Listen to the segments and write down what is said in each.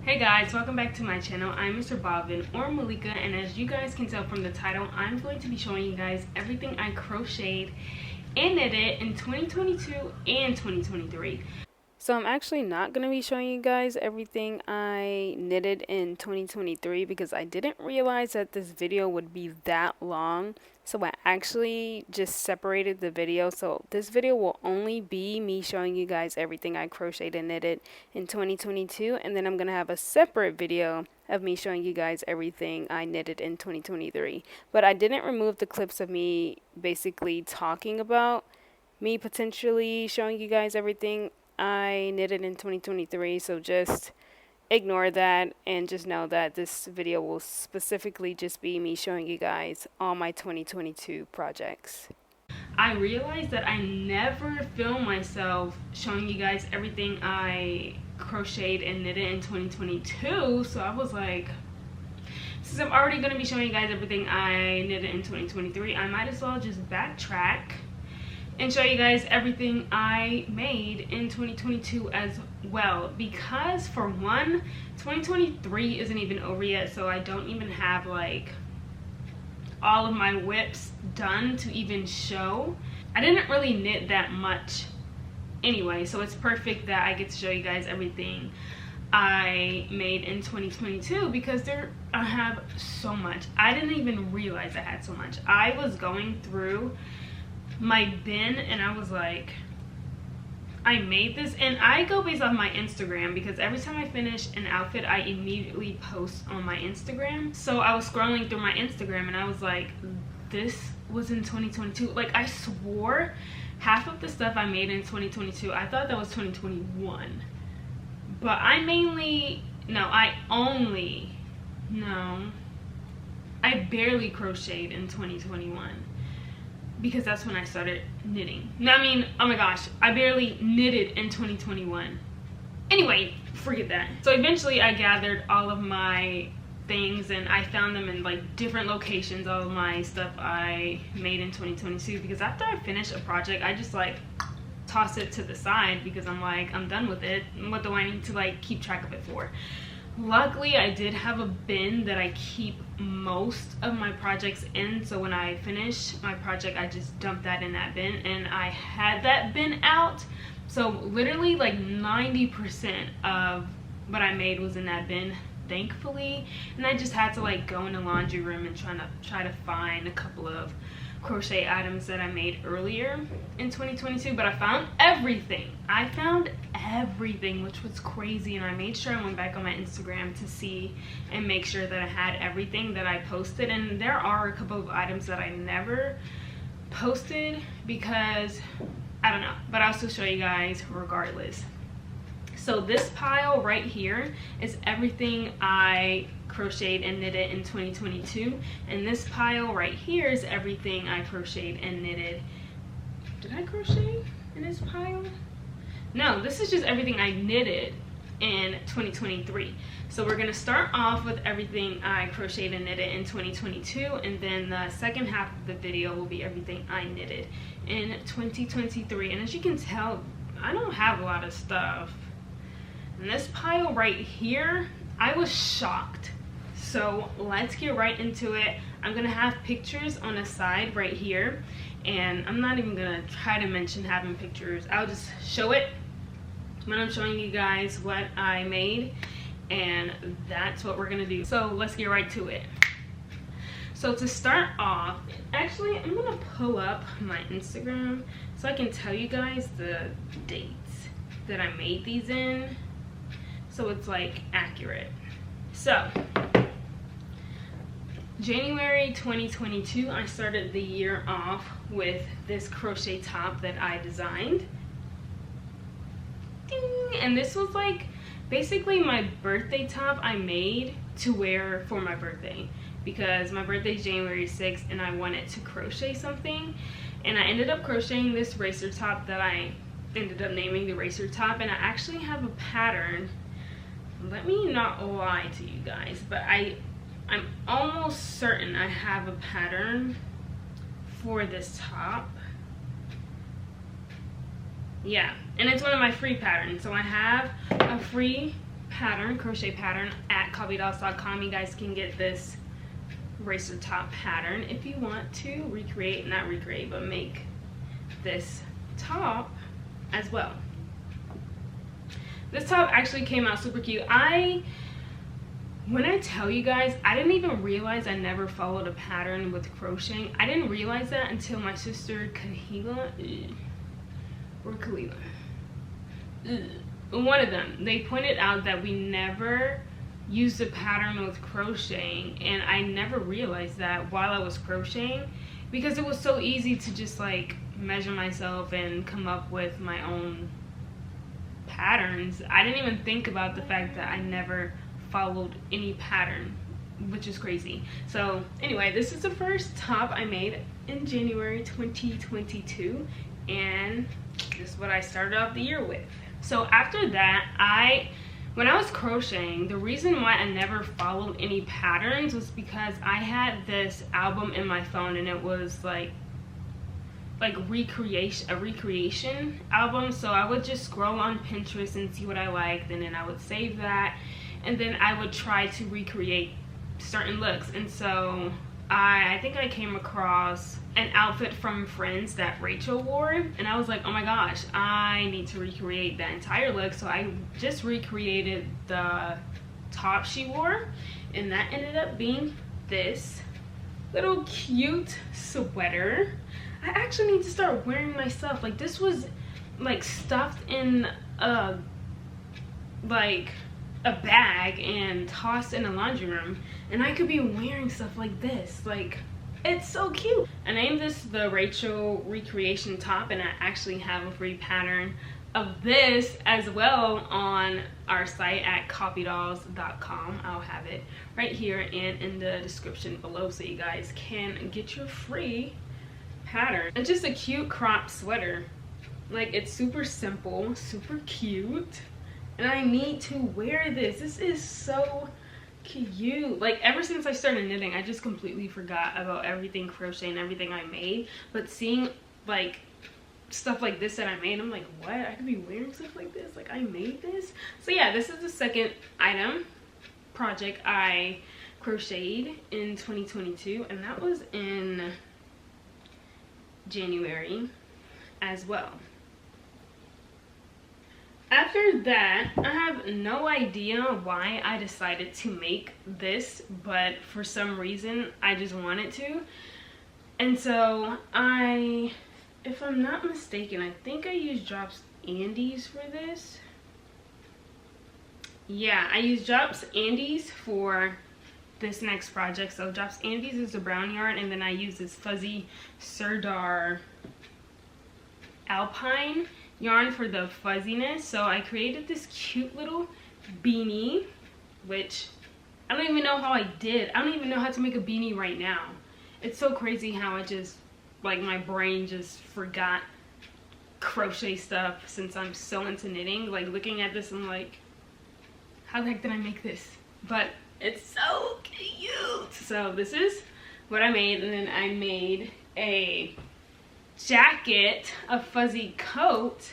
Hey guys, welcome back to my channel. I'm mrbobvin or Malika, and as you guys can tell from the title, I'm going to be showing you guys everything I crocheted and knitted in 2022 and 2023. So I'm actually not going to be showing you guys everything I knitted in 2023 because I didn't realize that this video would be that long. So I actually just separated the video. So this video will only be me showing you guys everything I crocheted and knitted in 2022. And then I'm going to have a separate video of me showing you guys everything I knitted in 2023. But I didn't remove the clips of me basically talking about me potentially showing you guys everything I knitted in 2023, so just ignore that and just know that this video will specifically just be me showing you guys all my 2022 projects. I realized that I never filmed myself showing you guys everything I crocheted and knitted in 2022, so I was like, since I'm already going to be showing you guys everything I knitted in 2023, I might as well just backtrack and show you guys everything I made in 2022 as well, because for one, 2023 isn't even over yet, so I don't even have like all of my whips done to even show. I didn't really knit that much anyway, so it's perfect that I get to show you guys everything I made in 2022 because I have so much. I didn't even realize I had so much. I was going through my bin and I was like, I made this, and I go based off my Instagram because every time I finish an outfit I immediately post on my Instagram. So I was scrolling through my Instagram and I was like, this was in 2022. Like, I swore half of the stuff I made in 2022, I thought that was 2021, but I barely crocheted in 2021 because that's when I started knitting. Oh my gosh, I barely knitted in 2021. Anyway, forget that. So eventually I gathered all of my things and I found them in like different locations, all of my stuff I made in 2022, because after I finish a project, I just like toss it to the side because I'm like, I'm done with it. What do I need to like keep track of it for? Luckily, I did have a bin that I keep most of my projects in, so when I finish my project, I just dump that in that bin, and I had that bin out, so literally like 90% of what I made was in that bin, thankfully, and I just had to like go in the laundry room and try to find a couple of crochet items that I made earlier in 2022, but I found everything. Which was crazy, and I made sure I went back on my Instagram to see and make sure that I had everything that I posted, and there are a couple of items that I never posted because I don't know, but I'll still show you guys regardless. So this pile right here is everything I crocheted and knitted in 2022, and this pile right here is everything I crocheted and knitted. Did I crochet in this pile? No, this is just everything I knitted in 2023. So we're gonna start off with everything I crocheted and knitted in 2022, and then the second half of the video will be everything I knitted in 2023. And as you can tell, I don't have a lot of stuff. And this pile right here, I was shocked. So let's get right into it. I'm gonna have pictures on the side right here, and I'm not even gonna try to mention having pictures. I'll just show it when I'm showing you guys what I made, and that's what we're gonna do. So let's get right to it. So to start off, actually I'm gonna pull up my Instagram so I can tell you guys the dates that I made these in, so it's like accurate. So January 2022, I started the year off with this crochet top that I designed. Ding! And this was like basically my birthday top I made to wear for my birthday, because my birthday is January 6th and I wanted to crochet something, and I ended up crocheting this racer top that I ended up naming the racer top. And I actually have a pattern. Let me not lie to you guys, but I'm almost certain I have a pattern for this top. Yeah, and it's one of my free patterns. So I have a free pattern, crochet pattern at cobbydolls.com. You guys can get this racer top pattern if you want to not recreate, but make this top as well. This top actually came out super cute. When I tell you guys, I didn't even realize I never followed a pattern with crocheting. I didn't realize that until my sister Kahila, or Kalila, one of them, they pointed out that we never used a pattern with crocheting, and I never realized that while I was crocheting, because it was so easy to just like measure myself and come up with my own patterns. I didn't even think about the fact that I never followed any pattern, which is crazy. So anyway, this is the first top I made in January 2022, and this is what I started off the year with. So after that, when I was crocheting, the reason why I never followed any patterns was because I had this album in my phone, and it was like a recreation album. So I would just scroll on Pinterest and see what I liked, and then I would save that, and then I would try to recreate certain looks. And so I think I came across an outfit from Friends that Rachel wore, and I was like, oh my gosh, I need to recreate that entire look. So I just recreated the top she wore, and that ended up being this little cute sweater. I actually need to start wearing myself. Like, this was like stuffed in a bag and tossed in a laundry room, and I could be wearing stuff like this. Like, it's so cute. I named this the Rachel recreation top, and I actually have a free pattern of this as well on our site at cobbydolls.com. I'll have it right here and in the description below, so you guys can get your free pattern. It's just a cute crop sweater. Like, it's super simple, super cute, and I need to wear this. This is so cute. Like, ever since I started knitting, I just completely forgot about everything crochet and everything I made. But seeing like stuff like this that I made, I'm like, what? I could be wearing stuff like this? Like, I made this? So yeah, this is the second project I crocheted in 2022, and that was in January as well. After that, I have no idea why I decided to make this, but for some reason I just wanted to. And so if I'm not mistaken, I think I used Drops Andes for this. Yeah, I used Drops Andes for this next project. So Drops Andes is the brown yarn, and then I use this fuzzy Serdar Alpine yarn for the fuzziness. So I created this cute little beanie, which I don't even know how I did. I don't even know how to make a beanie right now. It's so crazy how I just, like, my brain just forgot crochet stuff since I'm so into knitting. Like, looking at this, I'm like, how the heck did I make this? But it's so cute. So this is what I made, and then I made a jacket, a fuzzy coat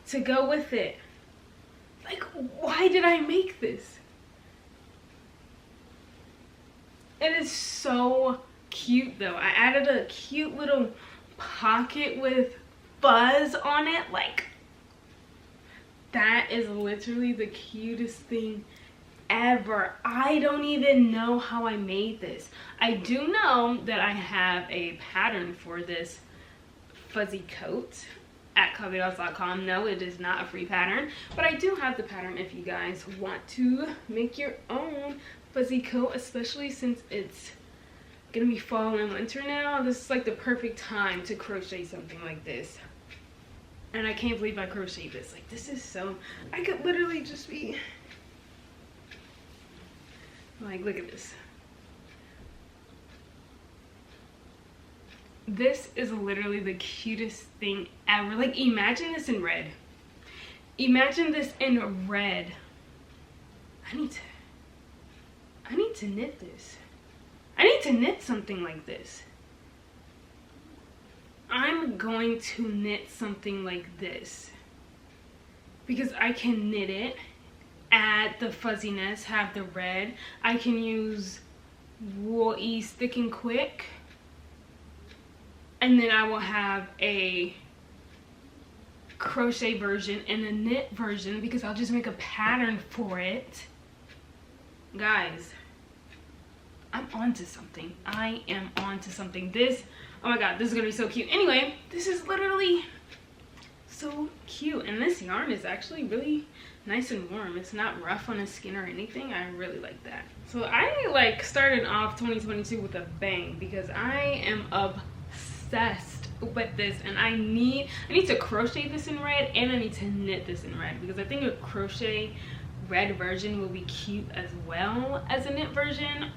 to go with it. Like, why did I make this? It is so cute though. I added a cute little pocket with fuzz on it. Like, that is literally the cutest thing ever. I don't even know how I made this. I do know that I have a pattern for this fuzzy coat at cobbydolls.com. No, it is not a free pattern, but I do have the pattern if you guys want to make your own fuzzy coat, especially since it's gonna be fall and winter now. This is like the perfect time to crochet something like this. And I can't believe I crocheted this. Like, this is so, I could literally just be like, look at this. This is literally the cutest thing ever. Like, imagine this in red. Imagine this in red. I need to knit this. I need to knit something like this. I'm going to knit something like this because I can knit it add the fuzziness, have the red. I can use Wool Ease Thick and Quick, and then I will have a crochet version and a knit version, because I'll just make a pattern for it. Guys, I'm onto something. I am onto something. This, oh my god, this is gonna be so cute. Anyway, this is literally so cute, and this yarn is actually really nice and warm. It's not rough on the skin or anything. I really like that. So I like started off 2022 with a bang, because I am obsessed with this, and I need to crochet this in red, and I need to knit this in red, because I think a crochet red version will be cute as well as a knit version.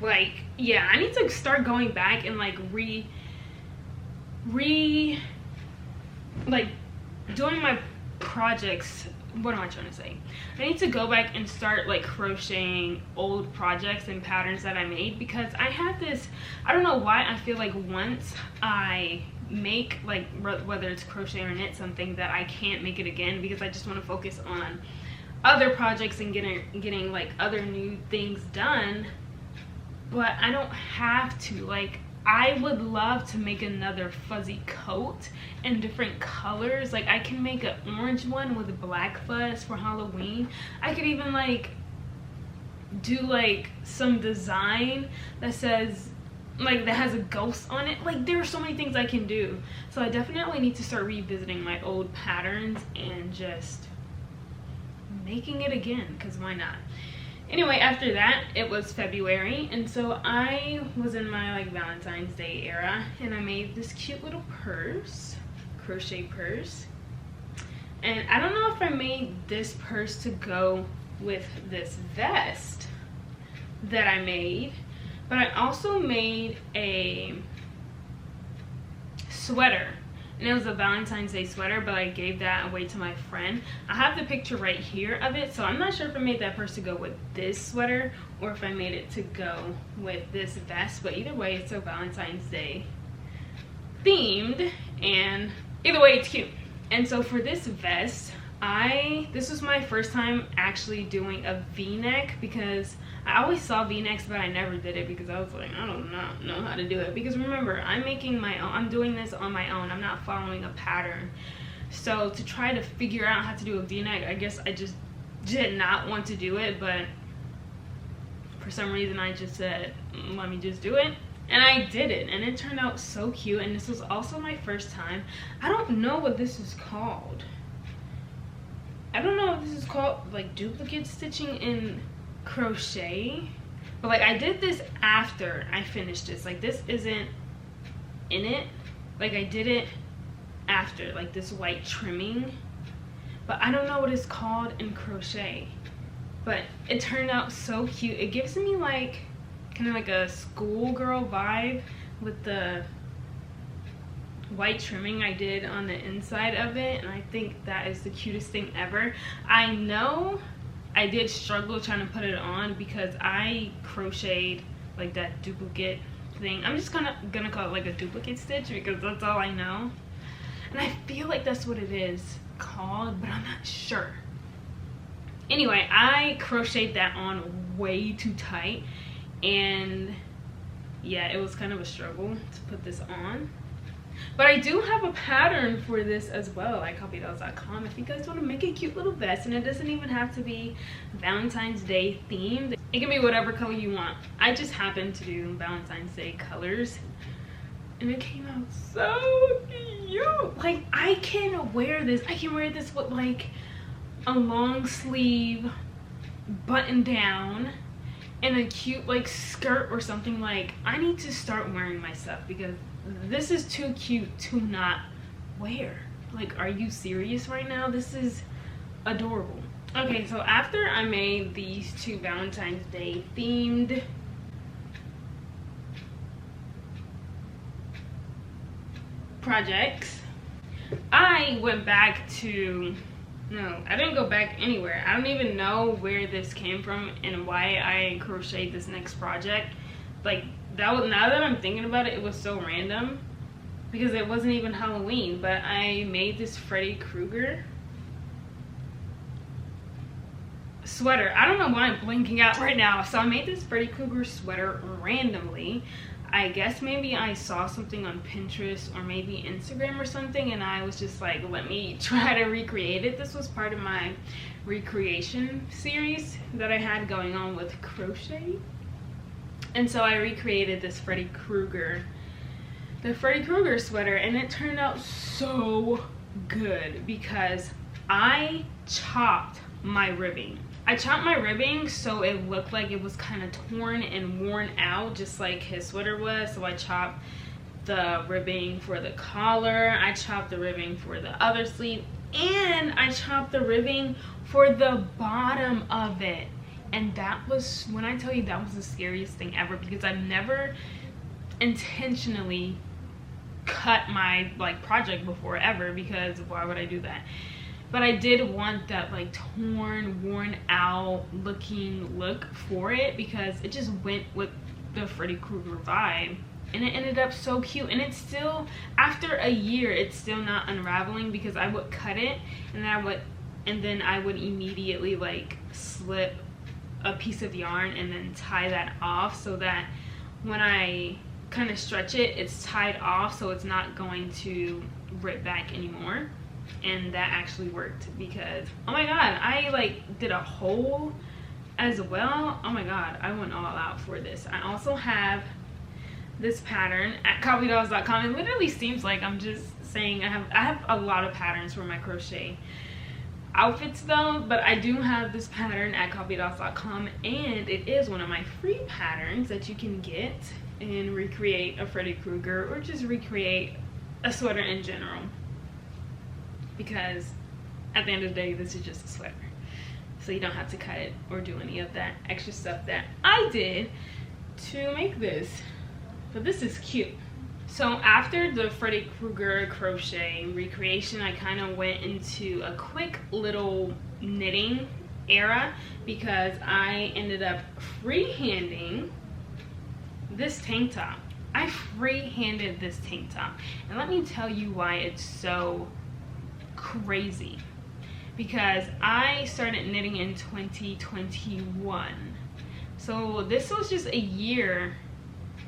Like, yeah, I need to start going back and like like doing my projects. What am I trying to say? I need to go back and start like crocheting old projects and patterns that I made, because I have this, I don't know why, I feel like once I make, like, whether it's crochet or knit something, that I can't make it again, because I just want to focus on other projects and getting like other new things done. But I don't have to. Like, I would love to make another fuzzy coat in different colors. Like, I can make an orange one with black fuzz for Halloween. I could even like do like some design that says, like, that has a ghost on it. Like, there are so many things I can do. So I definitely need to start revisiting my old patterns and just making it again, because why not? Anyway, after that, it was February, and so I was in my like Valentine's Day era, and I made this cute little purse, crochet purse. And I don't know if I made this purse to go with this vest that I made, but I also made a sweater, and it was a Valentine's Day sweater, but I gave that away to my friend. I have the picture right here of it, so I'm not sure if I made that purse to go with this sweater or if I made it to go with this vest, but either way, it's so Valentine's Day themed, and either way, it's cute. And so for this vest, this was my first time actually doing a v-neck, because I always saw v-necks, but I never did it, because I was like, I don't know how to do it. Because remember, I'm making my own, I'm doing this on my own, I'm not following a pattern. So to try to figure out how to do a v-neck, I guess I just did not want to do it, but for some reason I just said, let me just do it. And I did it, and it turned out so cute. And this was also my first time. I don't know what this is called. I don't know if this is called like duplicate stitching in crochet, but like I did this after I finished this. Like, this isn't in it. Like, I did it after, like this white trimming, but I don't know what it's called in crochet. But it turned out so cute. It gives me like kind of like a schoolgirl vibe with the white trimming I did on the inside of it, and I think that is the cutest thing ever. I know I did struggle trying to put it on, because I crocheted like that duplicate thing. I'm just gonna call it like a duplicate stitch, because that's all I know, and I feel like that's what it is called, but I'm not sure. Anyway, I crocheted that on way too tight, and yeah, it was kind of a struggle to put this on. But I do have a pattern for this as well. I copiedolls.com if you guys want to make a cute little vest, and it doesn't even have to be Valentine's Day themed. It can be whatever color you want. I just happen to do Valentine's Day colors, and it came out so cute. Like, I can wear this. I can wear this with like a long sleeve button down and a cute like skirt or something. Like, I need to start wearing my stuff, because this is too cute to not wear. Like, are you serious right now? This is adorable. Okay, so after I made these two Valentine's Day themed projects, I went back to, no, I didn't go back anywhere. I don't even know where this came from and why I crocheted this next project. Like, that was, now that I'm thinking about it, it was so random, because it wasn't even Halloween. But I made this Freddy Krueger, sweater. I don't know why I'm blinking out right now. So I made this Freddy Krueger sweater randomly. I guess maybe I saw something on Pinterest or maybe Instagram or something, and I was just like, let me try to recreate it. This was part of my recreation series that I had going on with crochet. And so I recreated this Freddy Krueger sweater, and it turned out so good because I chopped my ribbing. I chopped my ribbing so it looked like it was kind of torn and worn out, just like his sweater was. So I chopped the ribbing for the collar, I chopped the ribbing for the other sleeve, and I chopped the ribbing for the bottom of it. And that was, when I tell you, that was the scariest thing ever, because I've never intentionally cut my like project before ever, because why would I do that? But I did want that like torn, worn out looking look for it, because it just went with the Freddy Krueger vibe, and it ended up so cute. And it's still, after a year, it's still not unraveling, because I would cut it and then I would immediately like slip a piece of yarn and then tie that off, so that when I kind of stretch it, it's tied off, so it's not going to rip back anymore. And that actually worked, because oh my god, I like did a hole as well. Oh my god, I went all out for this. I also have this pattern at copydolls.com. It literally seems like I'm just saying I have a lot of patterns for my crochet outfits though, but I do have this pattern at copydolls.com, and it is one of my free patterns that you can get and recreate a Freddy Krueger, or just recreate a sweater in general, because at the end of the day, this is just a sweater, so you don't have to cut it or do any of that extra stuff that I did to make this. But this is cute. So after the Freddy Krueger crochet recreation, I kind of went into a quick little knitting era, because I ended up freehanding this tank top. I freehanded this tank top, and let me tell you why it's so crazy. Because I started knitting in 2021, so this was just a year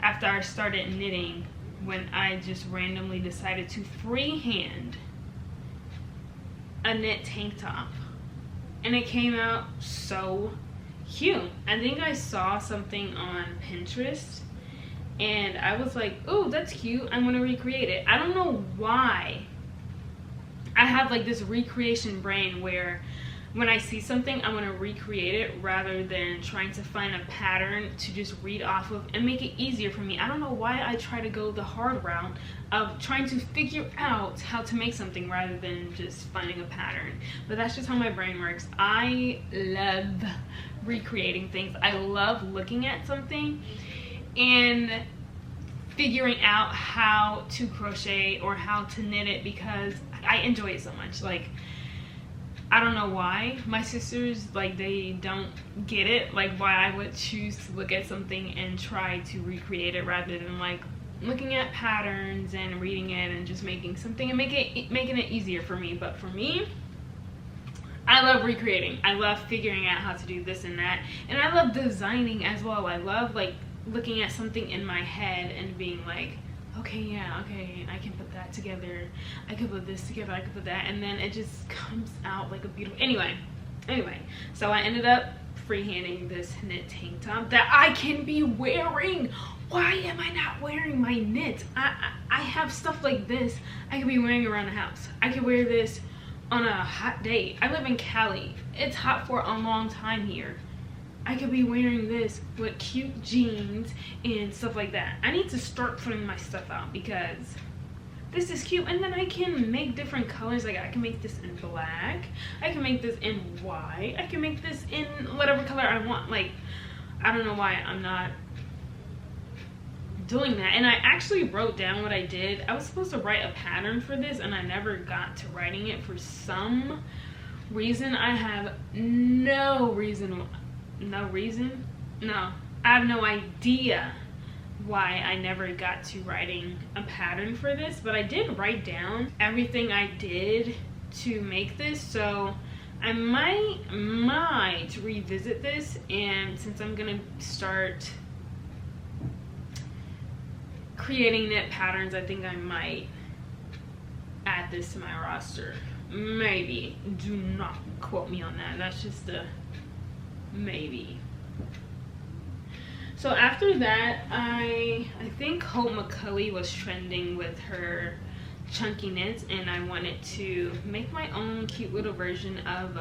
after I started knitting when I just randomly decided to freehand a knit tank top, and it came out so cute. I think I saw something on Pinterest and I was like, oh, that's cute, I'm gonna recreate it. I don't know why I have like this recreation brain where when I see something, I want to recreate it rather than trying to find a pattern to just read off of and make it easier for me. I don't know why I try to go the hard route of trying to figure out how to make something rather than just finding a pattern. But that's just how my brain works. I love recreating things. I love looking at something and figuring out how to crochet or how to knit it, because I enjoy it so much. Like, I don't know why my sisters, like, they don't get it, like why I would choose to look at something and try to recreate it rather than like looking at patterns and reading it and just making something and making it easier for me. But for me, I love recreating. I love figuring out how to do this and that, and I love designing as well. I love like looking at something in my head and being like, okay, yeah, okay, I can put that together, I can put this together, I can put that, and then it just comes out like a beautiful, anyway, so I ended up freehanding this knit tank top that I can be wearing. Why am I not wearing my knit? I have stuff like this I could be wearing around the house. I could wear this on a hot day. I live in Cali. It's hot for a long time here. I could be wearing this with cute jeans and stuff like that. I need to start putting my stuff out because this is cute. And then I can make different colors. Like, I can make this in black, I can make this in white, I can make this in whatever color I want. Like, I don't know why I'm not doing that. And I actually wrote down what I did. I was supposed to write a pattern for this and I never got to writing it for some reason. I have no I have no idea why I never got to writing a pattern for this, but I did write down everything I did to make this. So I might revisit this, and since I'm gonna start creating knit patterns, I think I might add this to my roster. Maybe. Do not quote me on that. That's just a maybe. So after that, I think Hope McCulley was trending with her chunky knits, and I wanted to make my own cute little version of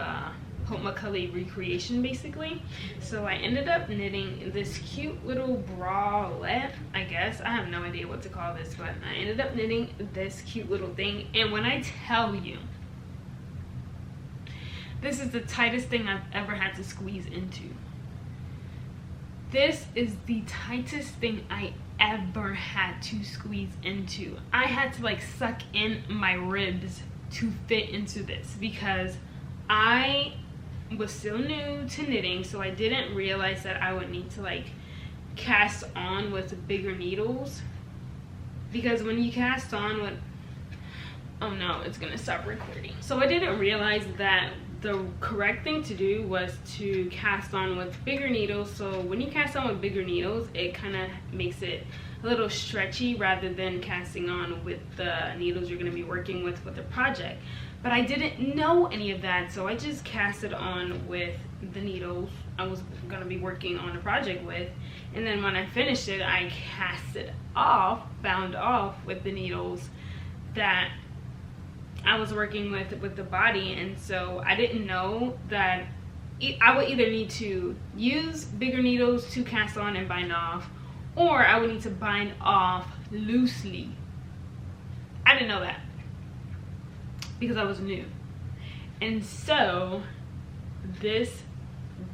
Hope McCulley recreation, basically. So I ended up knitting this cute little bralette, I guess. I have no idea what to call this, but I ended up knitting this cute little thing. And when I tell you, this is the tightest thing I've ever had to squeeze into. This is the tightest thing I ever had to squeeze into. I had to like suck in my ribs to fit into this, because I was still new to knitting, so I didn't realize that I would need to like cast on with bigger needles, because when you cast on with, oh no, it's gonna stop recording. So I didn't realize that the correct thing to do was to cast on with bigger needles. So when you cast on with bigger needles, it kind of makes it a little stretchy rather than casting on with the needles you're going to be working with the project. But I didn't know any of that, so I just casted on with the needles I was going to be working on the project with, and then when I finished it, I casted off, bound off with the needles that I was working with the body. And so I didn't know that I would either need to use bigger needles to cast on and bind off, or I would need to bind off loosely. I didn't know that because I was new. And so this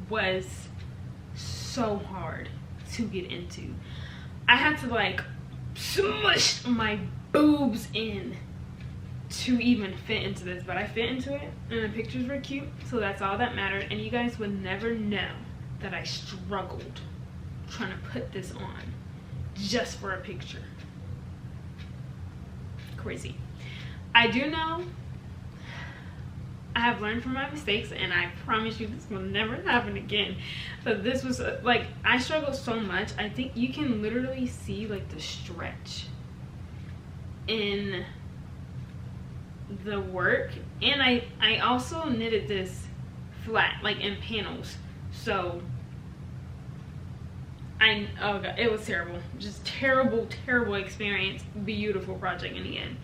was so hard to get into. I had to like smush my boobs in to even fit into this, but I fit into it, and the pictures were cute, so that's all that mattered. And you guys would never know that I struggled trying to put this on just for a picture. Crazy. I do know I have learned from my mistakes, and I promise you this will never happen again. But this was like, I struggled so much. I think you can literally see like the stretch in the work. And I also knitted this flat, like in panels, so oh god, it was terrible. Just terrible experience. Beautiful project in the end,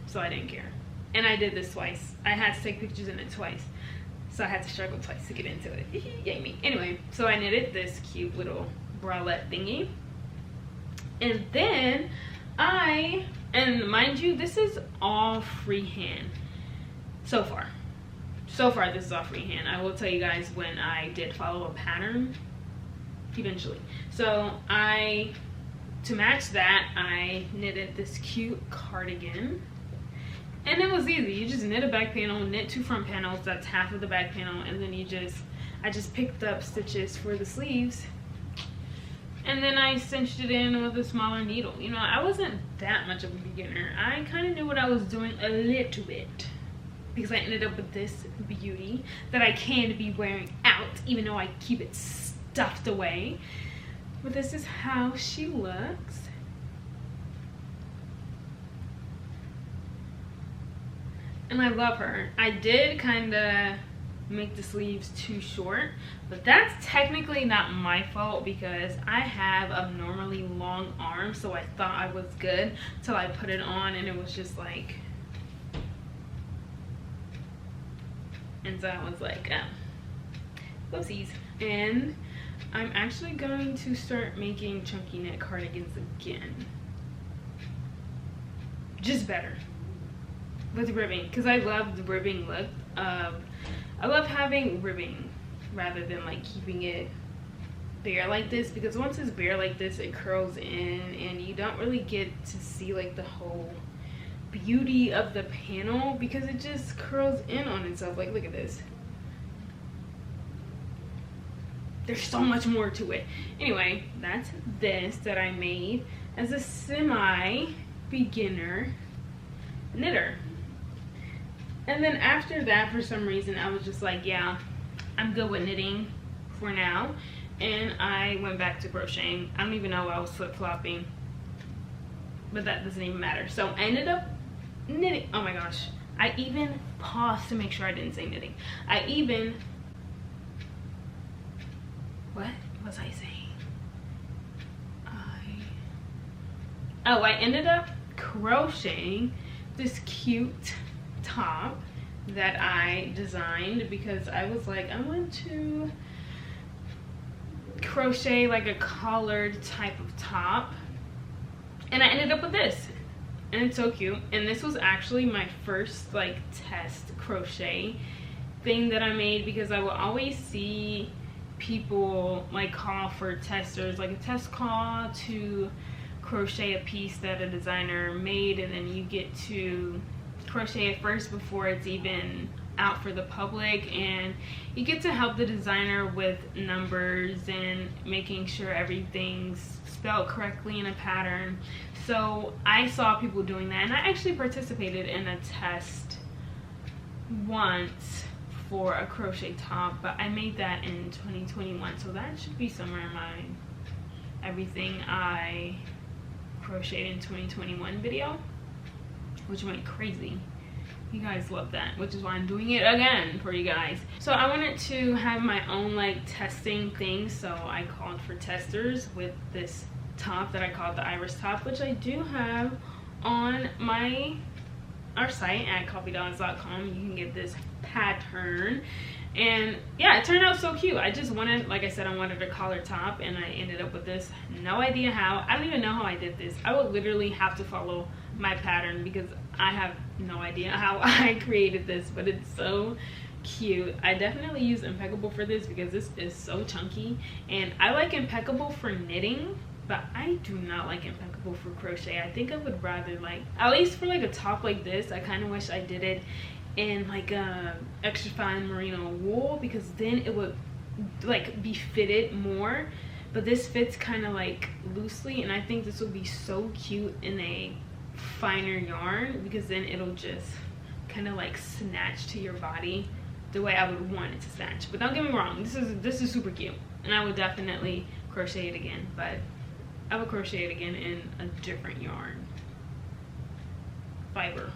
so I didn't care. And I did this twice. I had to take pictures in it twice, so I had to struggle twice to get into it. Yay me. Anyway, so I knitted this cute little bralette thingy, and then and mind you, this is all freehand so far. This is all freehand. I will tell you guys when I did follow a pattern eventually. So to match that, I knitted this cute cardigan, and it was easy. You just knit a back panel, knit 2 front panels, that's half of the back panel, and then I just picked up stitches for the sleeves, and then I cinched it in with a smaller needle. You know, I wasn't that much of a beginner. I kind of knew what I was doing a little bit, because I ended up with this beauty that I can be wearing out, even though I keep it stuffed away. But this is how she looks. And I love her. I did kind of make the sleeves too short, but that's technically not my fault because I have abnormally long arms, so I thought I was good till I put it on and it was just like, and so I was like, oh, whoopsies. And I'm actually going to start making chunky knit cardigans again, just better with ribbing, because I love the ribbing look. I love having ribbing rather than like keeping it bare like this, because once it's bare like this, it curls in and you don't really get to see like the whole beauty of the panel because it just curls in on itself. Like, look at this. There's so much more to it. Anyway, that's this that I made as a semi-beginner knitter. And then after that, for some reason, I was just like, yeah, I'm good with knitting for now. And I went back to crocheting. I don't even know why I was flip-flopping, but that doesn't even matter. So I ended up knitting. Oh my gosh. I even paused to make sure I didn't say knitting. What was I saying? I ended up crocheting this cute top that I designed because I was like, I want to crochet like a collared type of top, and I ended up with this, and it's so cute. And this was actually my first like test crochet thing that I made, because I will always see people like call for testers, like a test call to crochet a piece that a designer made, and then you get to crochet it first before it's even out for the public, and you get to help the designer with numbers and making sure everything's spelled correctly in a pattern. So I saw people doing that, and I actually participated in a test once for a crochet top, but I made that in 2021, so that should be somewhere in my everything I crocheted in 2021 video, which went crazy. You guys love that, which is why I'm doing it again for you guys. So I wanted to have my own like testing thing, so I called for testers with this top that I called the Iris top, which I do have on our site at coffeedogs.com. You can get this pattern, and yeah, it turned out so cute. I just wanted, like I said, I wanted a collar top, and I ended up with this. No idea how. I don't even know how I did this. I would literally have to follow my pattern because I have no idea how I created this, but it's so cute. I definitely use Impeccable for this because this is so chunky, and I like Impeccable for knitting, but I do not like Impeccable for crochet. I think I would rather, like, at least for like a top like this, I kind of wish I did it in like a extra fine merino wool, because then it would like be fitted more. But this fits kind of like loosely, and I think this would be so cute in a finer yarn, because then it'll just kind of like snatch to your body the way I would want it to snatch. But don't get me wrong, this is super cute, and I would definitely crochet it again, but I would crochet it again in a different yarn fiber.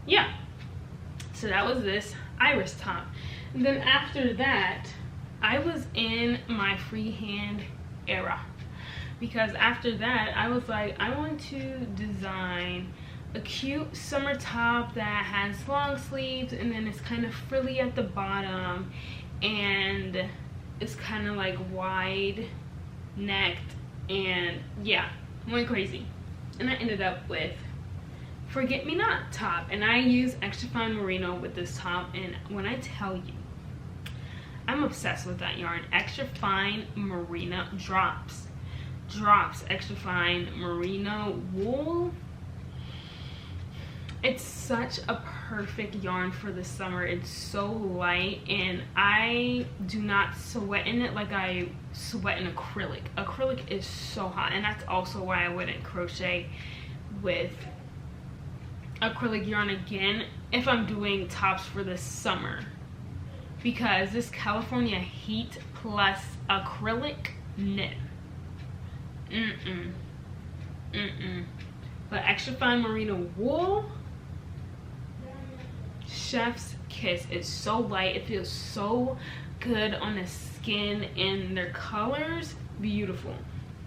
Yeah, so that was this Iris top. And then after that, I was in my freehand era, because after that I was like, I want to design a cute summer top that has long sleeves, and then it's kind of frilly at the bottom, and it's kind of like wide necked, and yeah, went crazy. And I ended up with Forget Me Not top, and I use extra fine merino with this top, and when I tell you, I'm obsessed with that yarn. Extra fine merino drops extra fine merino wool. It's such a perfect yarn for the summer. It's so light, and I do not sweat in it like I sweat in acrylic. Acrylic is so hot, and that's also why I wouldn't crochet with acrylic yarn again if I'm doing tops for the summer, because this California heat plus acrylic, knit. But extra fine merino wool, chef's kiss. It's so light, it feels so good on the skin, and their colors beautiful.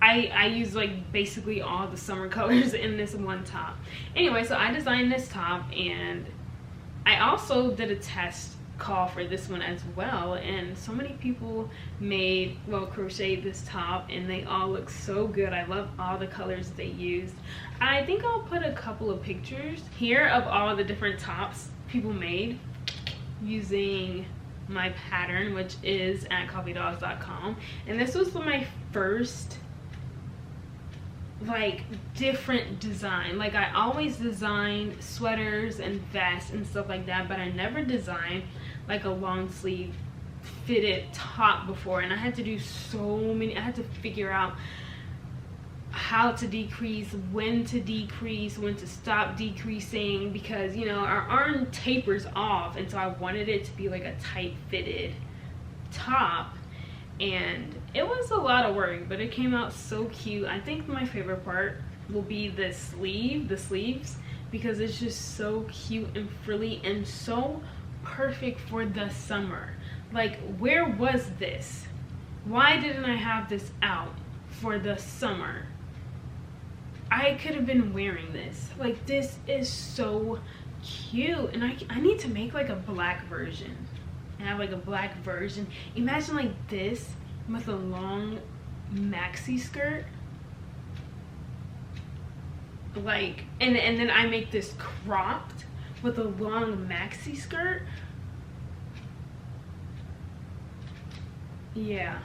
I use like basically all the summer colors in this one top. Anyway, so I designed this top, and I also did a test call for this one as well, and so many people crocheted this top, and they all look so good. I love all the colors they used. I think I'll put a couple of pictures here of all the different tops people made using my pattern, which is at coffeedogs.com. And this was my first like different design. Like, I always designed sweaters and vests and stuff like that, but I never designed like a long sleeve fitted top before, and I had to do so many, I had to figure out how to decrease, when to stop decreasing, because you know our arm tapers off, and so I wanted it to be like a tight fitted top, and it was a lot of work, but it came out so cute. I think my favorite part will be the sleeves, because it's just so cute and frilly and so perfect for the summer. Like, where was this? Why didn't I have this out for the summer? I could have been wearing this. Like, this is so cute, and I need to make like a black version. And have like a black version. Imagine like this with a long maxi skirt. Like, and then I make this cropped with a long maxi skirt. Yeah.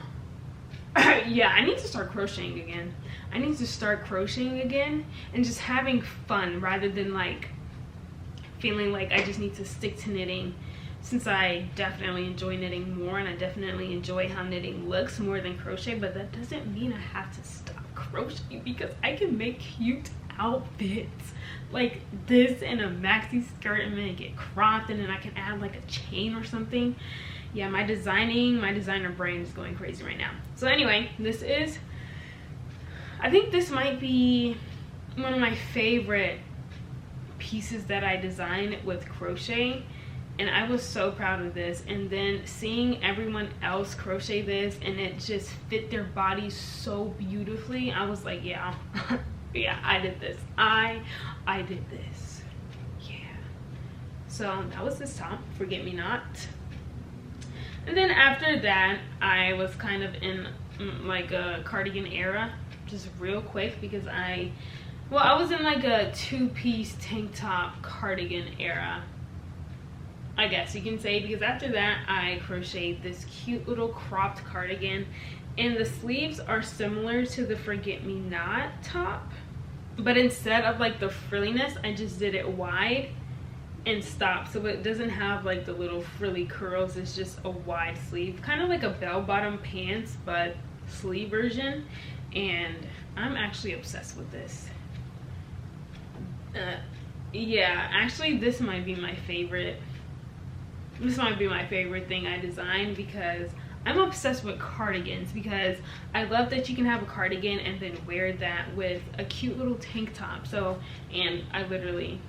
Yeah, I need to start crocheting again. I need to start crocheting again and just having fun, rather than like feeling like I just need to stick to knitting, since I definitely enjoy knitting more, and I definitely enjoy how knitting looks more than crochet. But that doesn't mean I have to stop crocheting, because I can make cute outfits like this and a maxi skirt, and then get cropped, and then I can add like a chain or something. Yeah, my designer brain is going crazy right now. So anyway, I think this might be one of my favorite pieces that I designed with crochet, and I was so proud of this. And then seeing everyone else crochet this and it just fit their bodies so beautifully, I was like, yeah. Yeah, I did this. I did this. Yeah. So that was this top, Forget Me Not. And then after that, I was kind of in like a cardigan era, just real quick, because I was in like a two-piece tank top cardigan era, I guess you can say, because after that I crocheted this cute little cropped cardigan, and the sleeves are similar to the Forget Me Not top, but instead of like the frilliness, I just did it wide and stopped, so it doesn't have like the little frilly curls. It's just a wide sleeve, kind of like a bell-bottom pants but sleeve version, and I'm actually obsessed with this. Yeah, actually this might be my favorite thing I designed, because I'm obsessed with cardigans, because I love that you can have a cardigan and then wear that with a cute little tank top. So, and I literally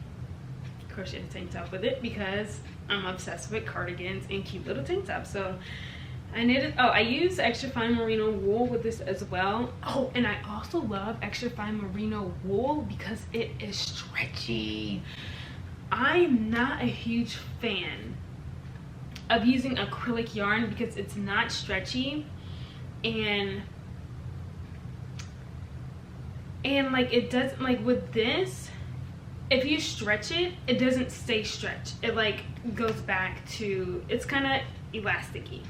crocheted a tank top with it, because I'm obsessed with cardigans and cute little tank tops. So I knitted, I use extra fine merino wool with this as well. Oh, and I also love extra fine merino wool because it is stretchy. I'm not a huge fan of using acrylic yarn because it's not stretchy, and like it doesn't, like with this, if you stretch it, it doesn't stay stretched. It like goes back to, it's kind of elasticy,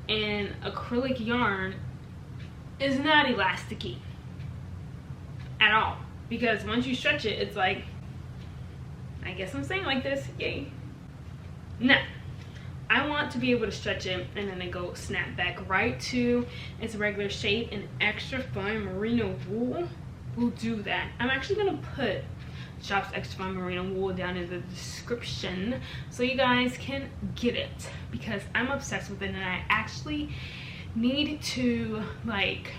and acrylic yarn is not elasticy at all, because once you stretch it, it's like, I guess I'm saying like this, yay. No, I want to be able to stretch it and then it go snap back right to its regular shape, and extra fine merino wool will do that. I'm actually gonna put Shop's extra fine merino wool down in the description so you guys can get it, because I'm obsessed with it, and I actually need to like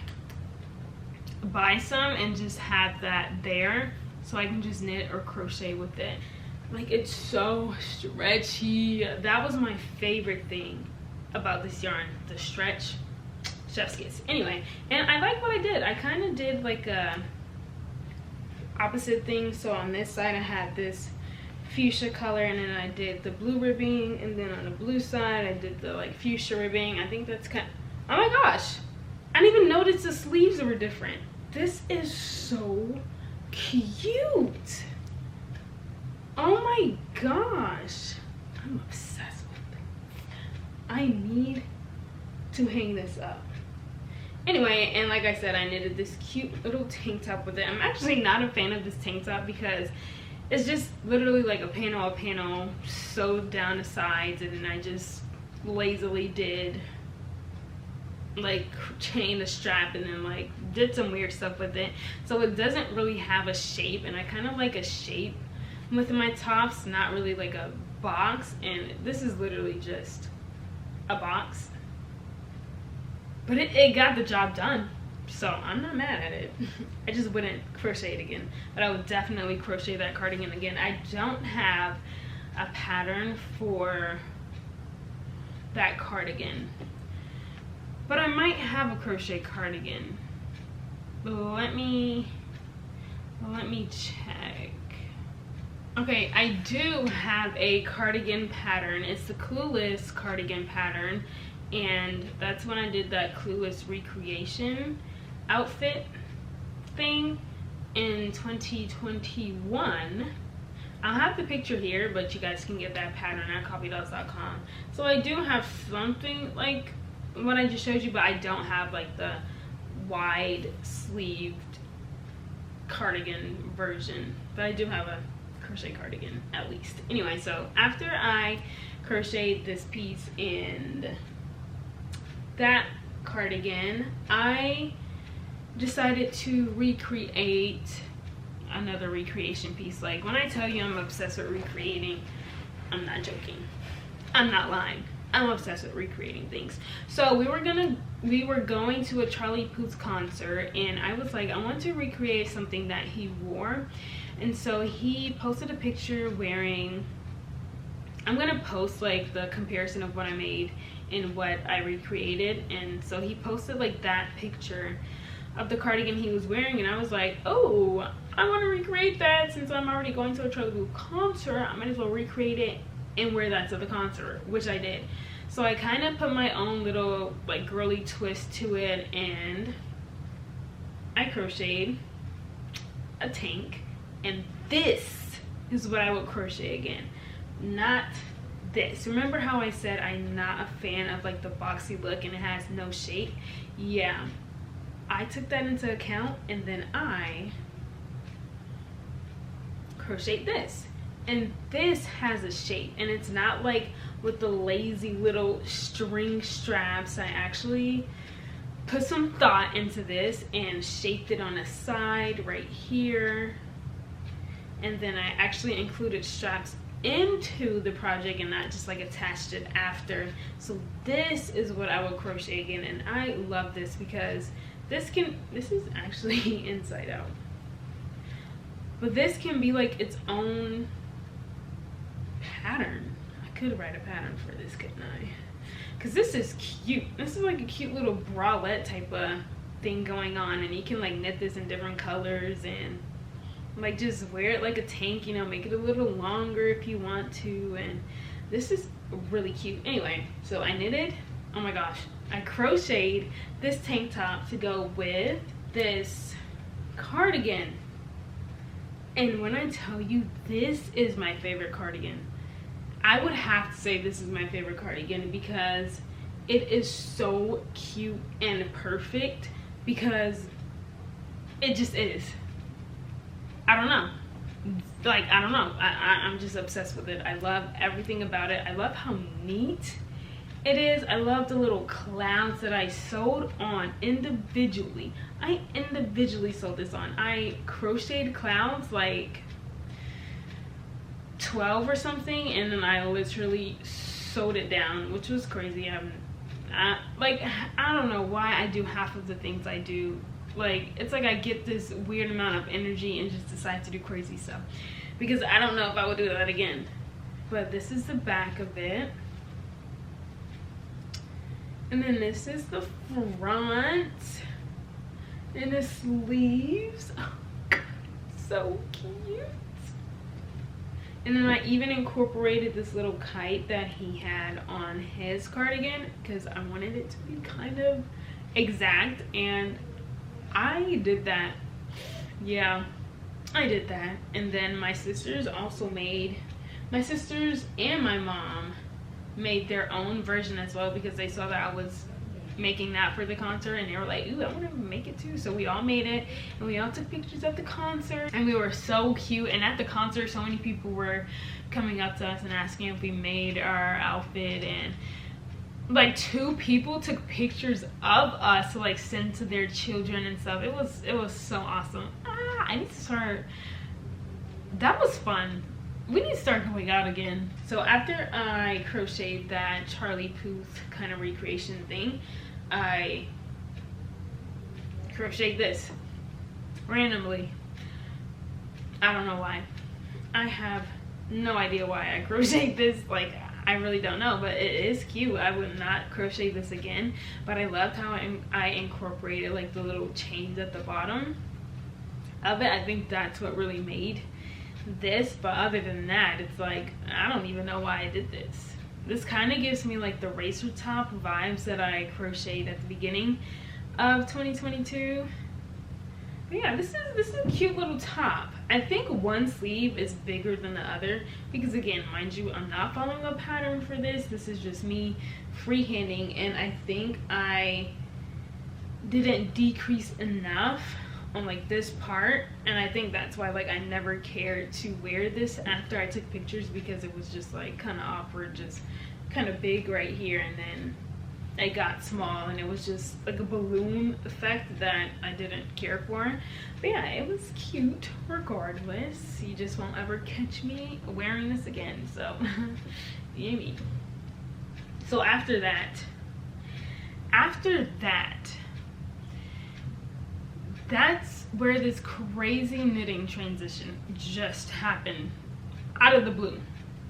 buy some and just have that there so I can just knit or crochet with it. Like, it's so stretchy. That was my favorite thing about this yarn, the stretch. Chef's kiss. Anyway, and I like what I did. I kind of did like a opposite thing. So on this side I had this fuchsia color, and then I did the blue ribbing, and then on the blue side I did the like fuchsia ribbing. I think that's kind of, oh my gosh, I didn't even notice the sleeves were different. This is so cute. Oh my gosh, I'm obsessed with it. I need to hang this up. Anyway, and like I said, I knitted this cute little tank top with it. I'm actually not a fan of this tank top because it's just literally like a panel sewed down the sides, and then I just lazily did like chained the strap and then like did some weird stuff with it, so it doesn't really have a shape, and I kind of like a shape with my tops, not really like a box. And this is literally just a box, but it got the job done, so I'm not mad at it. I just wouldn't crochet it again, but I would definitely crochet that cardigan again. I don't have a pattern for that cardigan, but I might have a crochet cardigan. Let me check. Okay, I do have a cardigan pattern. It's the Clueless cardigan pattern, and that's when I did that Clueless recreation outfit thing in 2021. I'll have the picture here, but you guys can get that pattern at copydolls.com. So I do have something like what I just showed you, but I don't have like the wide sleeved cardigan version, but I do have a crochet cardigan at least. Anyway, so after I crocheted this piece and that cardigan, I decided to recreate another recreation piece. Like, when I tell you I'm obsessed with recreating, I'm not joking, I'm not lying. I'm obsessed with recreating things. So we were going to a Charlie Puth concert, and I was like, I want to recreate something that he wore. And so he posted a picture wearing, I'm gonna post like the comparison of what I made and what I recreated. And so he posted like that picture of the cardigan he was wearing, and I was like, oh, I want to recreate that. Since I'm already going to a Charlie Puth concert, I might as well recreate it and wear that to the concert, which I did. So I kind of put my own little like girly twist to it, and I crocheted a tank, and this is what I would crochet again, not this. Remember how I said I'm not a fan of like the boxy look and it has no shape? Yeah, I took that into account, and then I crocheted this. And this has a shape, and it's not like with the lazy little string straps. I actually put some thought into this and shaped it on the side right here, and then I actually included straps into the project and not just like attached it after. So this is what I would crochet again, and I love this because this is actually inside out, but this can be like its own pattern. I could write a pattern for this, couldn't I? Because this is cute. This is like a cute little bralette type of thing going on, and you can like knit this in different colors and like just wear it like a tank, you know, make it a little longer if you want to. And this is really cute. Anyway, so I knitted, oh my gosh, I crocheted this tank top to go with this cardigan. And when I tell you this is my favorite cardigan, I would have to say this is my favorite cardigan because it is so cute and perfect, because it just is. I don't know. Like, I don't know. I'm just obsessed with it. I love everything about it. I love how neat it is. I love the little clouds that I sewed on individually. I individually sewed this on. I crocheted clouds like 12 or something, and then I literally sewed it down, which was crazy. I don't know why I do half of the things I do. Like, it's like I get this weird amount of energy and just decide to do crazy stuff, because I don't know if I would do that again. But this is the back of it, and then this is the front and the sleeves. Oh God, so cute. And then I even incorporated this little kite that he had on his cardigan because I wanted it to be kind of exact, and I did that. Yeah, I did that. And then my sisters and my mom made their own version as well, because they saw that I was making that for the concert, and they were like, ooh, I want to make it too. So we all made it, and we all took pictures at the concert, and we were so cute. And at the concert, so many people were coming up to us and asking if we made our outfit, and like 2 people took pictures of us to like send to their children and stuff. It was so awesome. I need to start. That was fun. We need to start going out again. So after I crocheted that Charlie Puth kind of recreation thing, I crocheted this randomly. I don't know why. I have no idea why I crocheted this. Like, I really don't know, but it is cute. I would not crochet this again, but I loved how I incorporated like the little chains at the bottom of it. I think that's what really made this, but other than that, it's like, I don't even know why I did this. This kind of gives me like the racer top vibes that I crocheted at the beginning of 2022. But yeah, this is a cute little top. I think one sleeve is bigger than the other because, again, mind you, I'm not following a pattern for this. This is just me freehanding, and I think I didn't decrease enough on like this part, and I think that's why like I never cared to wear this after I took pictures, because it was just like kind of awkward, just kind of big right here, and then it got small, and it was just like a balloon effect that I didn't care for. But yeah, it was cute regardless. You just won't ever catch me wearing this again, so yummy. So after that, that's where this crazy knitting transition just happened out of the blue.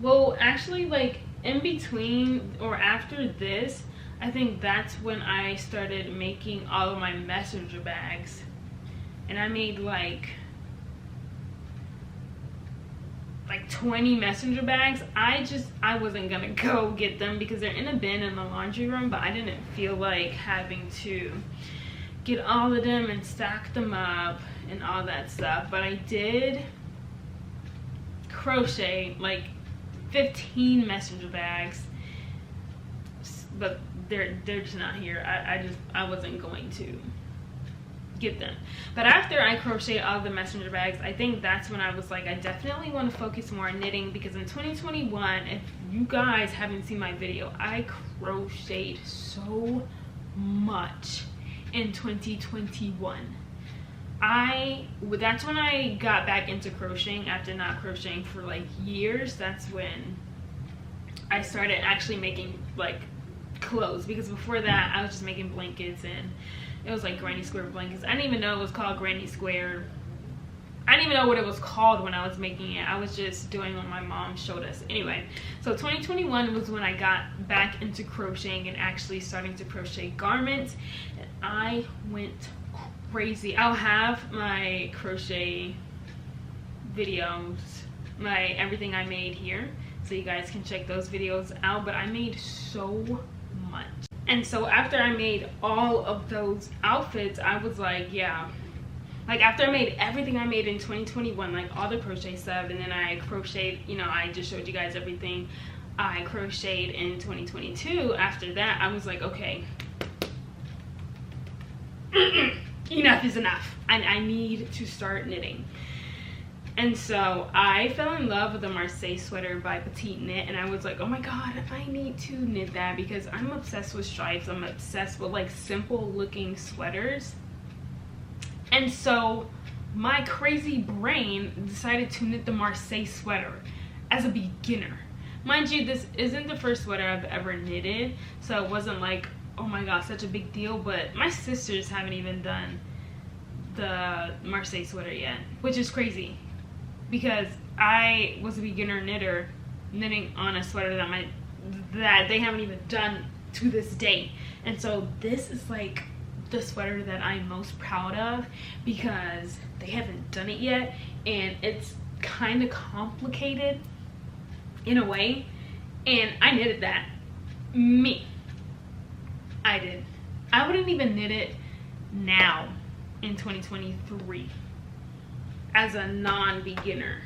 Well, actually, like in between or after this, I think that's when I started making all of my messenger bags, and I made like 20 messenger bags. I wasn't gonna go get them because they're in a bin in the laundry room, but I didn't feel like having to get all of them and stack them up and all that stuff. But I did crochet like 15 messenger bags, but they're just not here. I wasn't going to get them. But after I crocheted all the messenger bags, I think that's when I was like, I definitely want to focus more on knitting, because in 2021, if you guys haven't seen my video, I crocheted so much in 2021. That's when I got back into crocheting after not crocheting for like years. That's when I started actually making like clothes, because before that I was just making blankets, and it was like granny square blankets. I didn't even know it was called granny square. I didn't even know what it was called when I was making it. I was just doing what my mom showed us. Anyway, so 2021 was when I got back into crocheting and actually starting to crochet garments, and I went crazy. I'll have my crochet videos, my everything I made here, so you guys can check those videos out. But I made so much, and so after I made all of those outfits, I was like, yeah, like after I made everything I made in 2021, like all the crochet stuff, and then I crocheted, you know, I just showed you guys everything I crocheted in 2022. After that, I was like, okay, enough is enough. I need to start knitting. And so I fell in love with the Marseille sweater by Petite Knit, and I was like, oh my god, I need to knit that, because I'm obsessed with stripes. I'm obsessed with like simple looking sweaters. And so my crazy brain decided to knit the Marseille sweater as a beginner. Mind you, this isn't the first sweater I've ever knitted, so it wasn't like, oh my god, such a big deal. But my sisters haven't even done the Marseille sweater yet, which is crazy, because I was a beginner knitter knitting on a sweater that they haven't even done to this day. And so this is like the sweater that I'm most proud of, because they haven't done it yet, and it's kind of complicated in a way, and I knitted that. I did. I wouldn't even knit it now in 2023 as a non-beginner.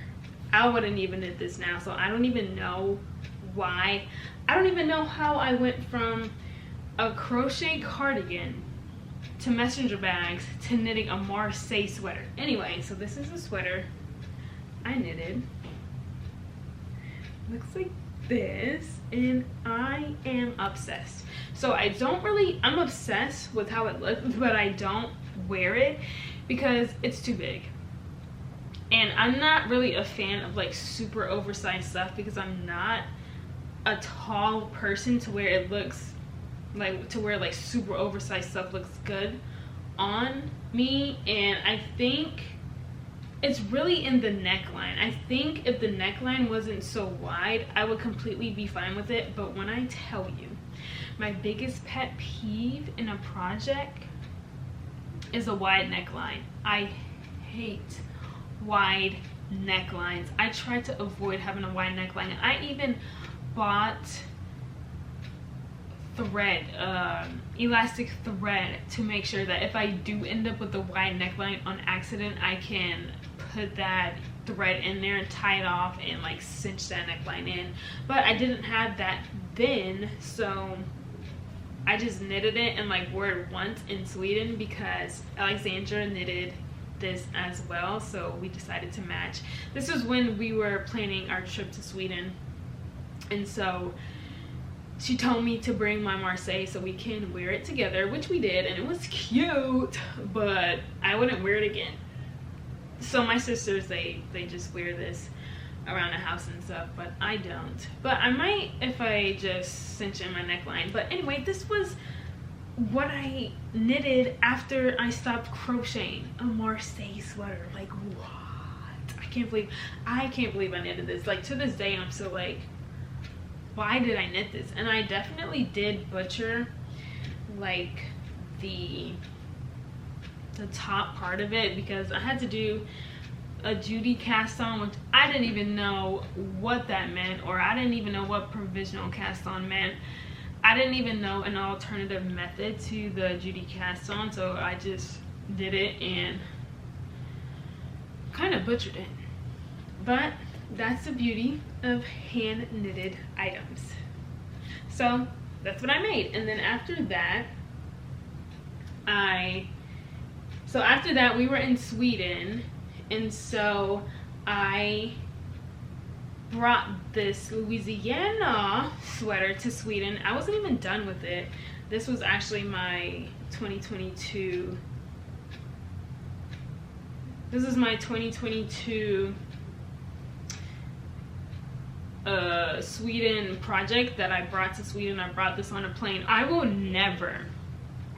I wouldn't even knit this now, so I don't even know why. I don't even know how I went from a crochet cardigan to messenger bags to knitting a Marseille sweater. Anyway, so this is a sweater I knitted. Looks like this and I am obsessed. So I'm obsessed with how it looks, but I don't wear it because it's too big. And I'm not really a fan of like super oversized stuff because I'm not a tall person to where it looks like, to where like super oversized stuff looks good on me. And I think it's really in the neckline. I think if the neckline wasn't so wide, I would completely be fine with it. But when I tell you, my biggest pet peeve in a project is a wide neckline. I hate wide necklines. I try to avoid having a wide neckline. I even bought thread, elastic thread, to make sure that if I do end up with a wide neckline on accident, I can put that thread in there and tie it off and like cinch that neckline in. But I didn't have that then, so I just knitted it and like wore it once in Sweden because Alexandra knitted this as well, so we decided to match. This was when we were planning our trip to Sweden, and so she told me to bring my Marseille so we can wear it together, which we did, and it was cute, but I wouldn't wear it again. So my sisters, they just wear this around the house and stuff, but I don't. But I might if I just cinch in my neckline. But anyway, this was what I knitted after I stopped crocheting. A Marseille sweater. Like, what? I can't believe I knitted this. Like, to this day I'm still like, why did I knit this? And I definitely did butcher like the top part of it because I had to do a Judy cast on, which I didn't even know what that meant, or I didn't even know what provisional cast on meant. I didn't even know an alternative method to the Judy cast on, so I just did it and kind of butchered it. But that's the beauty of hand knitted items. So that's what I made. And then after that, we were in Sweden, and so I brought this Louisiana sweater to Sweden. I wasn't even done with it. This was actually my 2022. This is my 2022 Sweden project that I brought to Sweden. I brought this on a plane. I will never